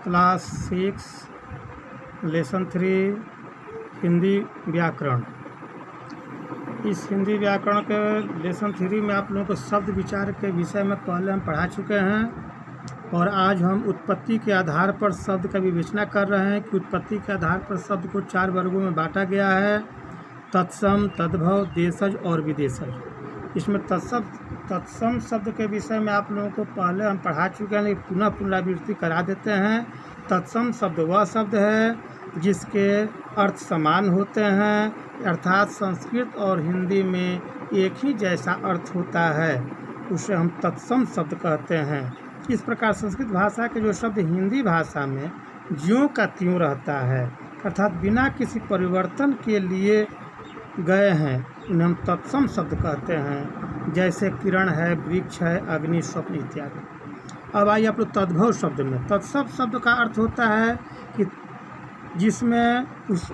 Class 6 lesson 3 Hindi व्याकरण। इस हिंदी व्याकरण के लेसन 3 में आप लोगों को शब्द विचार के विषय में पहले हम पढ़ा चुके हैं और आज हम उत्पत्ति के आधार पर शब्द का विवेचना कर रहे हैं कि उत्पत्ति के आधार पर शब्द को 4 वर्गों में बांटा गया है: तत्सम, तद्भव, देशज और विदेशज। इसमें तत्सम शब्द के विषय में आप लोगों को पहले हम पढ़ा चुके हैं, लेकिन पुनः पुनरावृत्ति करा देते हैं। तत्सम शब्द वह शब्द है जिसके अर्थ समान होते हैं, अर्थात संस्कृत और हिंदी में एक ही जैसा अर्थ होता है, उसे हम तत्सम शब्द कहते हैं। इस प्रकार संस्कृत भाषा के जो शब्द हिंदी भाषा में ज्यों का त्यों रहता है, अर्थात बिना किसी परिवर्तन के लिए गए हैं, उन्हें हम तत्सम शब्द कहते हैं। जैसे किरण है, वृक्ष है, अग्नि, स्वप्न इत्यादि। अब आइए आप लोग तद्भव शब्द में। तत्सम शब्द का अर्थ होता है कि जिसमें उस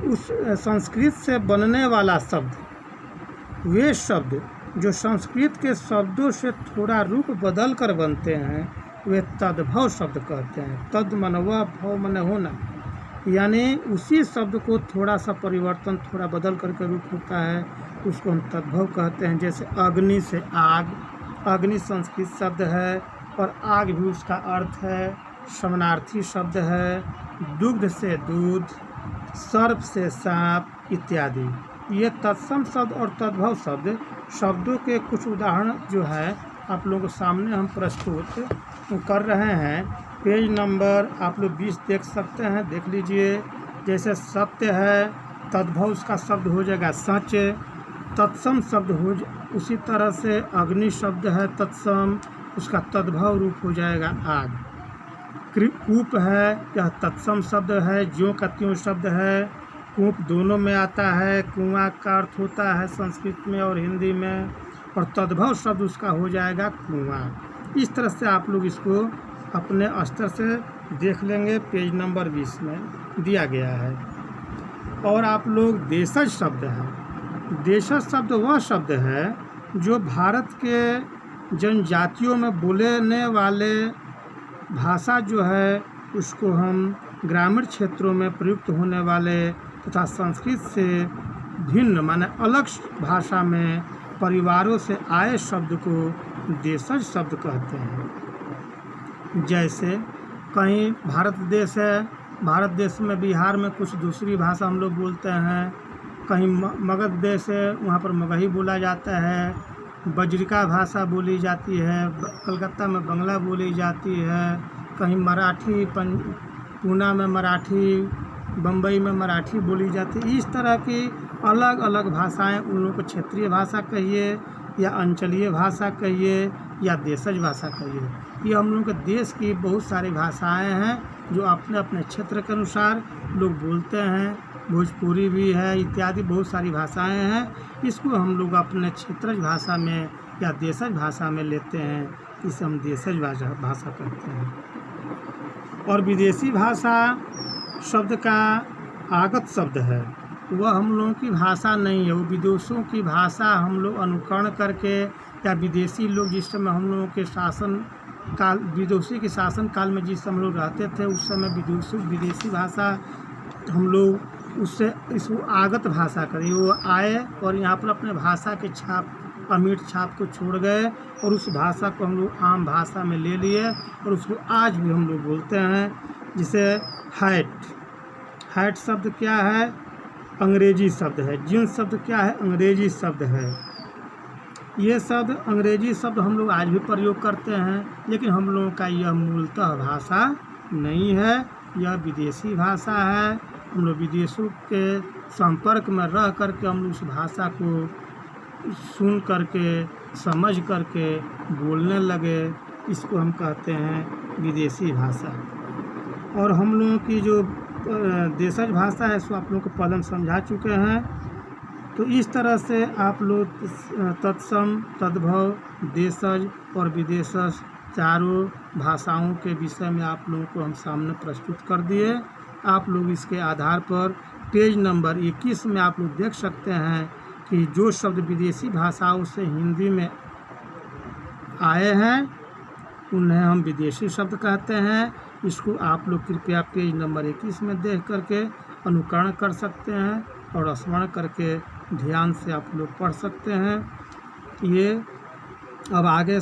संस्कृत से बनने वाला शब्द, वे शब्द जो संस्कृत के शब्दों से थोड़ा रूप बदल कर बनते हैं, वे तद्भव शब्द कहते हैं। तद मन वह, भव मन होना, यानी उसी शब्द को थोड़ा सा परिवर्तन, थोड़ा बदल करके रूप होता है, उसको हम तद्भव कहते हैं। जैसे अग्नि से आग, अग्नि संस्कृत शब्द है और आग भी उसका अर्थ है, समानार्थी शब्द है। दुग्ध से दूध, सर्प से सांप इत्यादि। ये तत्सम शब्द और तद्भव शब्द शब्दों के कुछ उदाहरण जो है आप लोगों के सामने हम प्रस्तुत कर रहे हैं। पेज नंबर आप लोग 20 देख सकते हैं, देख लीजिए। जैसे सत्य है, तद्भव उसका शब्द हो जाएगा सच। तत्सम शब्द हो उसी तरह से अग्नि शब्द है तत्सम, उसका तद्भव रूप हो जाएगा आग। कूप है, यह तत्सम शब्द है, ज्यों का त्यों शब्द है। कूप दोनों में आता है, कुआं का अर्थ होता है संस्कृत में और हिंदी में, और तद्भव शब्द उसका हो जाएगा कुआं। इस तरह से आप लोग इसको अपने स्तर से देख लेंगे, पेज नंबर 20 में दिया गया है। और आप लोग देशज शब्द है। देशज शब्द वह शब्द है जो भारत के जनजातियों में बोलने वाले भाषा जो है उसको हम ग्रामीण क्षेत्रों में प्रयुक्त होने वाले तथा संस्कृत से भिन्न माने अलग भाषा में परिवारों से आए शब्द को देशज शब्द कहते हैं। जैसे कहीं भारत देश है, भारत देश में बिहार में कुछ दूसरी भाषा हम लोग बोलते हैं। कहीं मगध देश है, वहाँ पर मगही बोला जाता है, बज्रिका भाषा बोली जाती है, कलकत्ता में बंगला बोली जाती है, कहीं मराठी, पूना में मराठी, बम्बई में मराठी बोली जाती है। इस तरह की अलग अलग भाषाएं, उन लोगों को क्षेत्रीय भाषा कहिए या अंचलीय भाषा कहिए या देशज भाषा कहिए। ये हम लोगों के देश की बहुत सारी भाषाएं हैं जो अपने अपने क्षेत्र के अनुसार लोग बोलते हैं। भोजपुरी भी है इत्यादि बहुत सारी भाषाएं हैं। इसको हम लोग अपने क्षेत्रज भाषा में या देशज भाषा में लेते हैं, इसे हम देशज भाषा कहते हैं। और विदेशी भाषा शब्द का आगत शब्द है, वह हम लोगों की भाषा नहीं है, वो विदेशों की भाषा हम लोग अनुकरण करके, या विदेशी लोग जिस समय हम लोगों के शासन काल, विदेशी के शासन काल में जिस हम लोग रहते थे, उस समय विदेशी भाषा हम लोग उससे इसको आगत भाषा करें। वो आए और यहाँ पर अपने भाषा के छाप, अमीर छाप को छोड़ गए और उस भाषा को हम लोग आम भाषा में ले लिए और उसको आज भी हम लोग बोलते हैं। जैसे हैट शब्द क्या है? अंग्रेजी शब्द है। जींस शब्द क्या है? अंग्रेजी शब्द है। ये शब्द अंग्रेजी शब्द हम लोग आज भी प्रयोग करते हैं, लेकिन हम लोगों का यह मूलतः भाषा नहीं है, यह विदेशी भाषा है। हम लोग विदेशों के संपर्क में रह करके हम लोग उस भाषा को सुन करके, समझ करके बोलने लगे, इसको हम कहते हैं विदेशी भाषा। और हम लोगों की जो देशज भाषा है, सो आप लोगों को पहले हम समझा चुके हैं। तो इस तरह से आप लोग तत्सम, तद्भव, देशज और विदेशज चारों भाषाओं के विषय में आप लोगों को हम सामने प्रस्तुत कर दिए। आप लोग इसके आधार पर पेज नंबर 21 में आप लोग देख सकते हैं कि जो शब्द विदेशी भाषाओं से हिंदी में आए हैं उन्हें हम विदेशी शब्द कहते हैं। इसको आप लोग कृपया पेज नंबर 21 में देख करके अनुकरण कर सकते हैं और स्मरण करके ध्यान से आप लोग पढ़ सकते हैं। ये अब आगे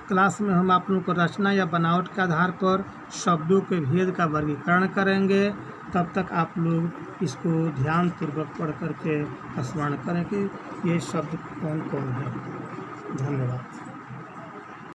क्लास में हम आप लोगों को रचना या बनावट के आधार पर शब्दों के भेद का वर्गीकरण करेंगे। तब तक आप लोग इसको ध्यानपूर्वक पढ़ करके स्मरण करें कि ये शब्द कौन कौन है। धन्यवाद।